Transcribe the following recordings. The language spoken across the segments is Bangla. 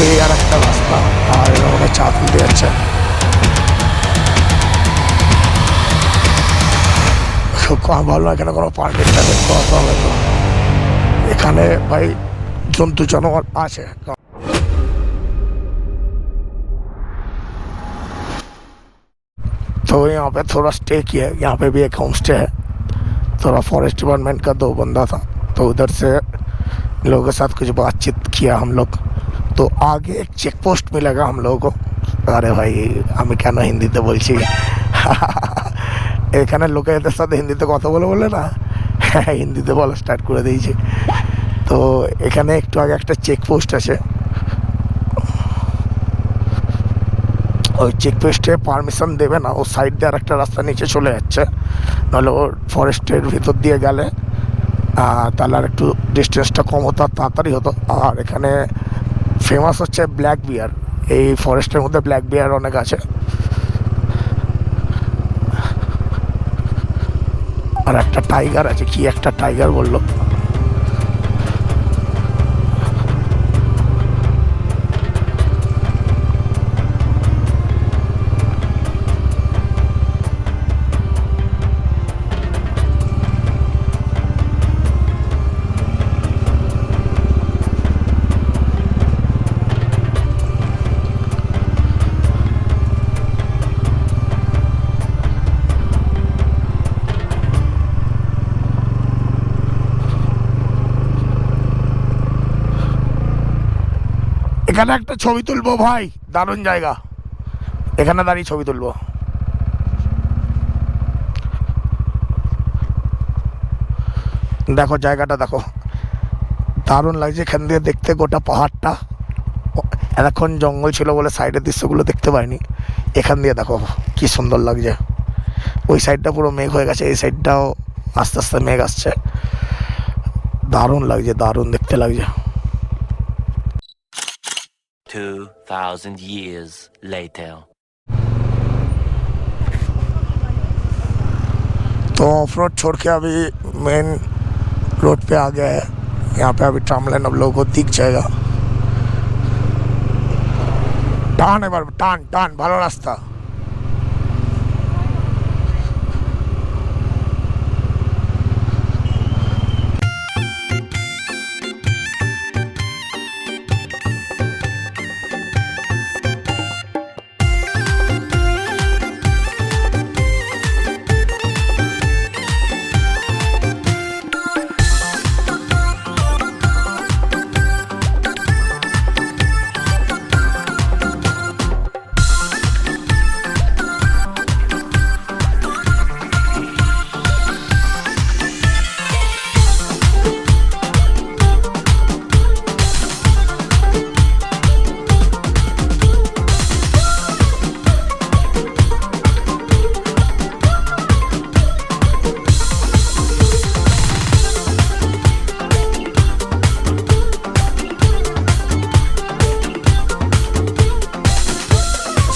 এই আর একটা রাস্তা, আর এরকম চা তুলতে যাচ্ছে। ভালো, এখানে কোনো পারমিট টার্মিট করতে হবে তো। এখানে भाई जंतु जानवर আছে। तो यहाँ पे थोड़ा स्टे किया, यहाँ पे भी एक होम स्टे है। थोड़ा फॉरेस्ट डिपार्टमेंट का 2 बंदा था, तो उधर से लोगों के साथ कुछ बातचीत किया हम लोग। तो आगे एक चेक पोस्ट मिलेगा हम लोगों को। अरे भाई আমি কেন হিন্দিতে বলছি, এখানে লোকেদের সাথে হিন্দিতে কথা বলে না, হিন্দিতে বলা স্টার্ট করে দিয়েছি। তো এখানে একটু আগে একটা চেক পোস্ট আছে, ওই চেক পোস্টে পারমিশন দেবে না, ও সাইড দিয়ে আর একটা রাস্তা নিচে চলে যাচ্ছে, নাহলে ওর ফরেস্টের ভিতর দিয়ে গেলে তাহলে আর একটু ডিস্টেন্সটা কম হতো, তাড়াতাড়ি হতো। আর এখানে ফেমাস হচ্ছে ব্ল্যাক বিয়ার, এই ফরেস্টের মধ্যে ব্ল্যাক বিয়ার অনেক আছে। আর একটা টাইগার আছে, কি একটা টাইগার বললো। এখানে একটা ছবি তুলবো ভাই, দারুণ জায়গা, এখানে দাঁড়িয়ে ছবি তুলবো। দেখো জায়গাটা দেখো, দারুণ লাগছে এখান দিয়ে দেখতে। গোটা পাহাড়টা এতক্ষণ জঙ্গল ছিল বলে সাইডের দৃশ্যগুলো দেখতে পাইনি, এখান দিয়ে দেখো কি সুন্দর লাগছে। ওই সাইডটা পুরো মেঘ হয়ে গেছে, এই সাইডটাও আস্তে আস্তে মেঘ আসছে, দারুণ লাগছে, দারুণ দেখতে লাগছে। 2000 years later. तो ऑफ रोड छोड़ के अभी मेन रोड पे आ गया है। यहाँ पे अभी ट्राम लाइन अब लोगों को दिख जाएगा। টান এবার টান টান, ভালো রাস্তা।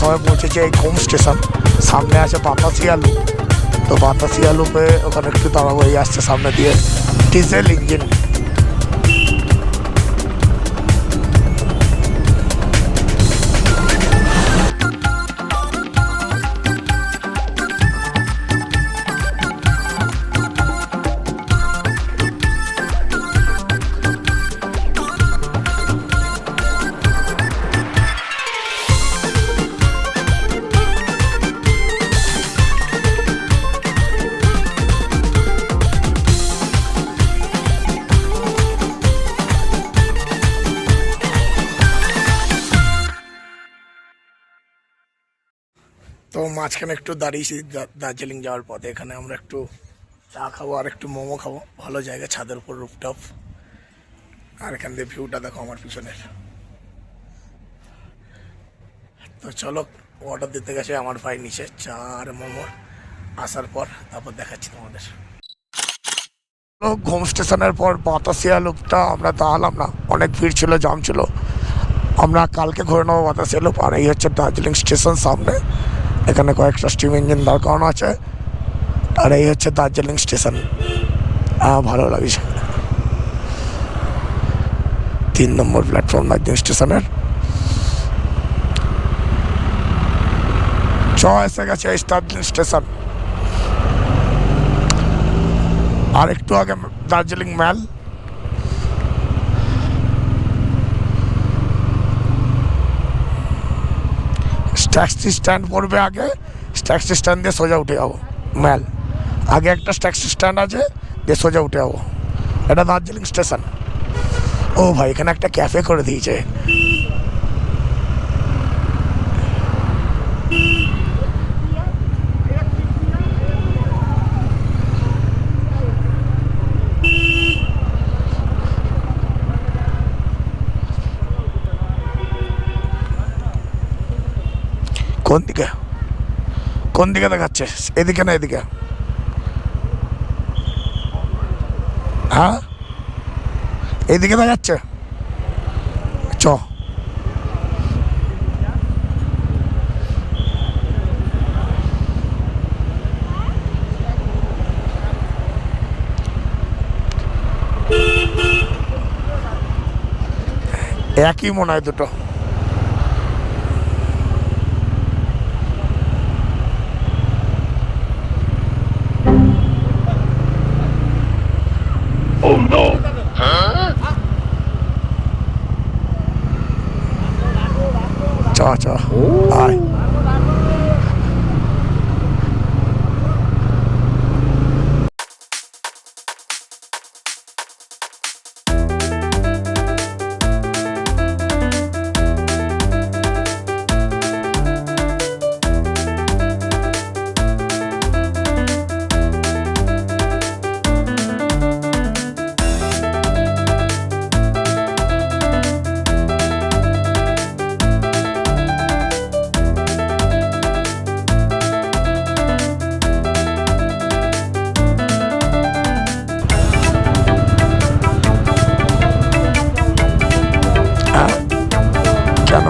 সবাই পৌঁছেছে এই হোম স্টেশন, সামনে আছে বাতাসিয়া লুপ। তো বাতাসিয়া লুপে ওখানে একটু দাঁড়াবো, এই আসছে সামনে দিয়ে ডিজেল ইঞ্জিন। তো মাঝখানে একটু দাঁড়িয়েছি দার্জিলিং যাওয়ার পথে, এখানে আমরা একটু চা খাবো আর একটু মোমো খাবো। ভালো জায়গা, ছাদের উপর রুফটপ, আর এখান দিয়ে ভিউটা দেখো আমার পিছনের। তো চলো, অর্ডার দিতে গেছে আমার ভাই নিচে চা আর মোমো, আসার পর তারপর দেখাচ্ছি তোমাদের। হোম স্টেশনের পর বাতাসিয়া লুপটা আমরা দাঁড়ালাম না, অনেক ভিড় ছিল, জাম ছিল। আমরা কালকে ঘুরে নেবো বাতাসিয়া লুপ। আর এই হচ্ছে দার্জিলিং স্টেশন সামনে, এখানে কয়েকটা স্টিম ইঞ্জিন দাঁড় করানো আছে। আর এই হচ্ছে দার্জিলিং স্টেশন, ভালো লাগছে। 3 নম্বর প্ল্যাটফর্ম দার্জিলিং স্টেশনের। এসে গেছে দার্জিলিং স্টেশন। আর একটু আগে দার্জিলিং ম্যাল। ট্যাক্সি স্ট্যান্ড পড়বে আগে, ট্যাক্সি স্ট্যান্ড দিয়ে সোজা উঠে যাবো ম্যাল। আগে একটা ট্যাক্সি স্ট্যান্ড আছে, দিয়ে সোজা উঠে যাবো। এটা দার্জিলিং স্টেশন। ও ভাই, এখানে একটা ক্যাফে করে দিয়েছে। কোন দিকে দেখাচ্ছে? এদিকে না এদিকে? হ্যাঁ, এইদিকে দেখাচ্ছে। চ একই মনে হয় দুটো। চ আয়। কেন?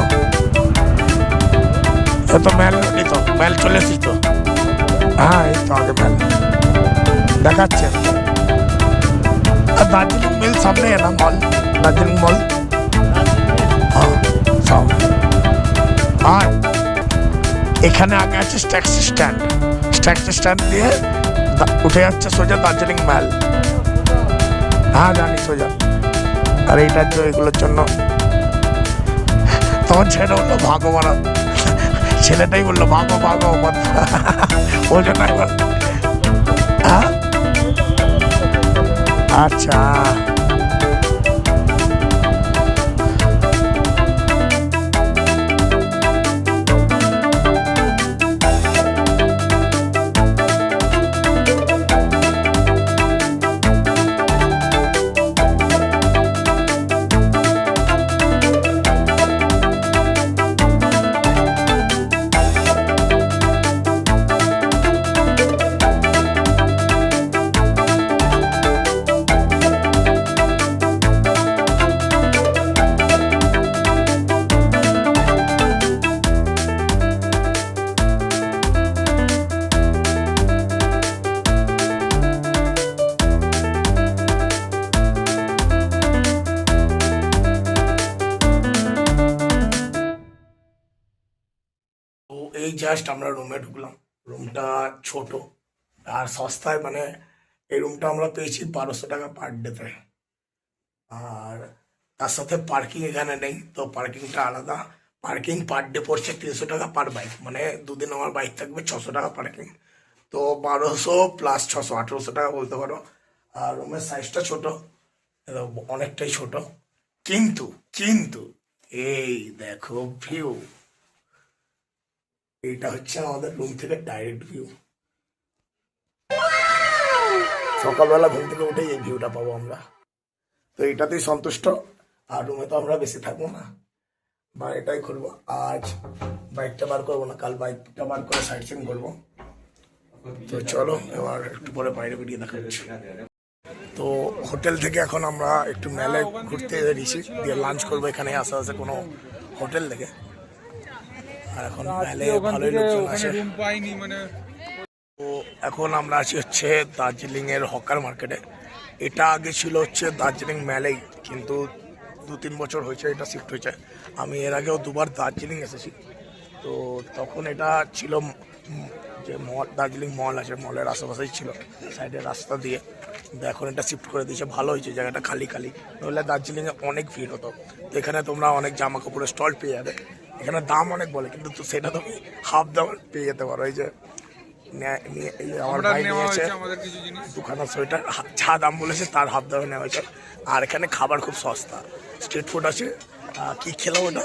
এ তো ম্যাল নি, তো ম্যাল চলে এসেছি তো। হ্যাঁ, এই তো আগে ম্যাল দেখাচ্ছে। আর দার্জিলিং মিল সামনে है ना मॉल, দার্জিলিং মল। হ্যাঁ, সব। আর এখানে আগে আছে ট্যাক্সি স্ট্যান্ড। ট্যাক্সি স্ট্যান্ড দিয়ে উঠে যাচ্ছে সোজা দার্জিলিং ম্যাল। হ্যাঁ জানি, সোজা। আর এইটার জন্য, এগুলোর জন্য তখন ছেলেটা বললো ভাগো মারা, ছেলেটাই বললো ভাগো ভাগো, ওই জন্য হ্যাঁ। আচ্ছা, এই জাস্ট আমরা রুমে ঢুকলাম। রুমটা ছোট আর সস্তায়, মানে এই রুমটা আমরা পেয়েছি 1200 টাকা পার ডেতে। আর তার সাথে পার্কিং এখানে নেই, তো পার্কিংটা আলাদা। পার্কিং পার ডে পড়ছে 300 টাকা পার বাইক, মানে দুদিন আমার বাইক থাকবে 600 টাকা পার্কিং। তো 1200 প্লাস 600, 1800 টাকা বলতে পারো। আর রুমের সাইজটা ছোট, অনেকটাই ছোট। কিন্তু কিন্তু এই দেখো ভিউ, এইটা হচ্ছে আমাদের রুম থেকে ডাইরেক্ট ভিউ। সকালবেলা ঘুম থেকে উঠে এই ভিউটা পাবো আমরা, তো এটাতেই সন্তুষ্ট। আর রুমে তো আমরা বেশি থাকবো না, বা এটাই করবো। আজ বাইকটা বার করবো না, কাল বাইকটা বার করে সাইড সিন করবো। তো চলো এবার একটু পরে বাইরে বেরিয়ে দেখা যাচ্ছে। তো হোটেল থেকে এখন আমরা একটু মেলে ঘুরতে বেরিয়েছি, দিয়ে লাঞ্চ করবো এখানে আশেপাশে কোনো হোটেল থেকে। আর এখন মেলে ভালোই লোকজন আছে। তো এখন আমরা আছি হচ্ছে দার্জিলিং এর হকার মার্কেটে। এটা আগে ছিল হচ্ছে দার্জিলিং মেলেই, কিন্তু 2-3 বছর হয়েছে এটা শিফট হয়েছে। আমি এর আগেও দুবার দার্জিলিং এসেছি, তো তখন এটা ছিল যে মল, দার্জিলিং মল আছে, মলের আশেপাশেই ছিল সাইডের রাস্তা দিয়ে। কিন্তু এখন এটা শিফট করে দিয়েছে, ভালো হয়েছে জায়গাটা খালি খালি, নাহলে দার্জিলিংয়ে অনেক ভিড় হতো। তো এখানে তোমরা অনেক জামা কাপড়ের স্টল পেয়ে যাবে। এখানে দাম অনেক বলে, কিন্তু তো সেটা তুমি হাফ দাম পেয়ে যেতে পারো। এই যে এই যে আমার ভাই নিয়েছে দুখানা সোয়েটার, যা দাম বলেছে তার হাফ দামে নেওয়া হয়েছে। আর এখানে খাবার খুব সস্তা, স্ট্রিট ফুড আছে। কি খেলাম ওটা,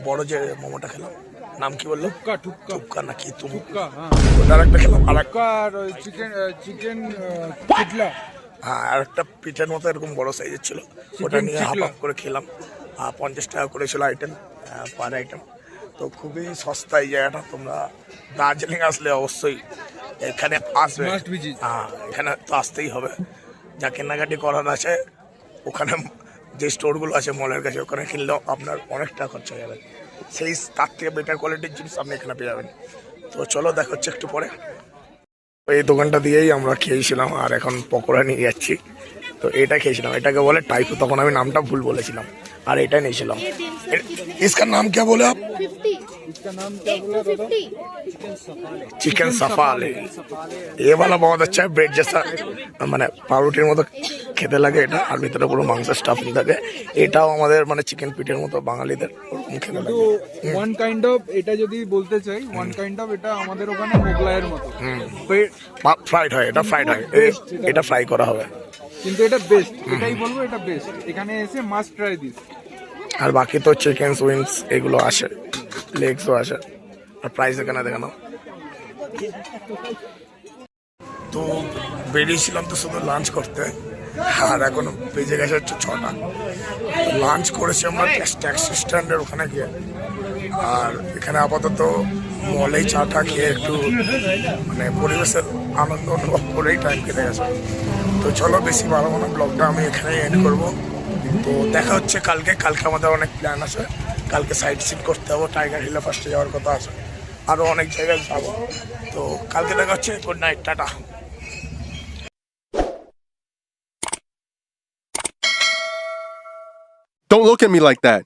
বড় যে মোমোটা খেলাম, নাম কি বললো? টুপকা না কি তুমি? ওটার একটা খেলাম, আর হ্যাঁ আর একটা পিঠের মতো এরকম বড় সাইজের ছিল, ওটা নিয়ে হাফ হাফ করে খেলাম। 50 টাকা করে ছিল আইটেম, পার আইটেম। তো খুবই সস্তা এই জায়গাটা। তোমরা দার্জিলিং আসলে অবশ্যই এখানে আসবে। হ্যাঁ, এখানে তো আসতেই হবে। যা কেনাকাটি করার আছে ওখানে, যে স্টোরগুলো আছে মলের কাছে, ওখানে কিনলেও আপনার অনেক টাকা খরচা হয়ে যাবে। সেই তার থেকে বেটার কোয়ালিটির জিনিস আপনি এখানে পেয়ে যাবেন। তো চলো দেখা হচ্ছে একটু পরে। এই দোকানটা দিয়েই আমরা খেয়েছিলাম, আর এখন পকোড়া নিয়ে যাচ্ছি। তো এটা খেয়েছিলাম, এটাকে বলে টাইপু, তখন আমি নামটা ভুল বলেছিলাম, আর এটাই নিয়েছিলাম। इसका नाम क्या बोले आप? 50 इसका नाम क्या बोला दादा? चिकन सफाले। ये वाला बहुत अच्छा है, ब्रेड जैसा, মানে পাউরুটির মতো খেতে লাগে এটা, আর ভিতরে পুরো মাংসের স্টাফিং থাকে। এটাও আমাদের মানে চিকেন পিঠের মতো বাঙালিদের ওরকম খেতে লাগে। ওয়ান কাইন্ড অফ, এটা যদি বলতে চাই, ওয়ান কাইন্ড অফ এটা আমাদের ওখানে মোগলাইয়ের মতো, ফ্রাইড হয়, এটা ফ্রাইড হয়, এটা ফ্রাই করা হবে। কিন্তু এটা বেস্ট, এটাই বলবো এটা বেস্ট। এখানে এসে মাস্ট ট্রাই দিস। আর বাকি তো চিকেন উইংস এগুলো আসে, লেগসও আসে। আর প্রাইস এখানে দেখানো। তো বেরিয়েছিলাম তো শুধু লাঞ্চ করতে, আর এখন বেজে গেছে হচ্ছে 6টা। লাঞ্চ করেছি আমরা ট্যাক্সি স্ট্যান্ডের ওখানে গিয়ে। আর এখানে আপাতত মলেই চাটা খেয়ে একটু মানে পরিবেশের আনন্দ অনুভব করেই টাইম কেটে গেছে। তো চলো বেশি বাড়াবো না, ব্লগটা আমি এখানেই এন্ড করবো। তো দেখা হচ্ছে কালকে। কালকে আমাদের অনেক প্ল্যান আছে, কালকে সাইট সিট করতে হবে, টাইগার হিলে ফার্স্টে যাওয়ার কথা আছে, আরও অনেক জায়গায় যাবো। তো কালকে দেখা হচ্ছে, good night, tata. Don't look at me like that.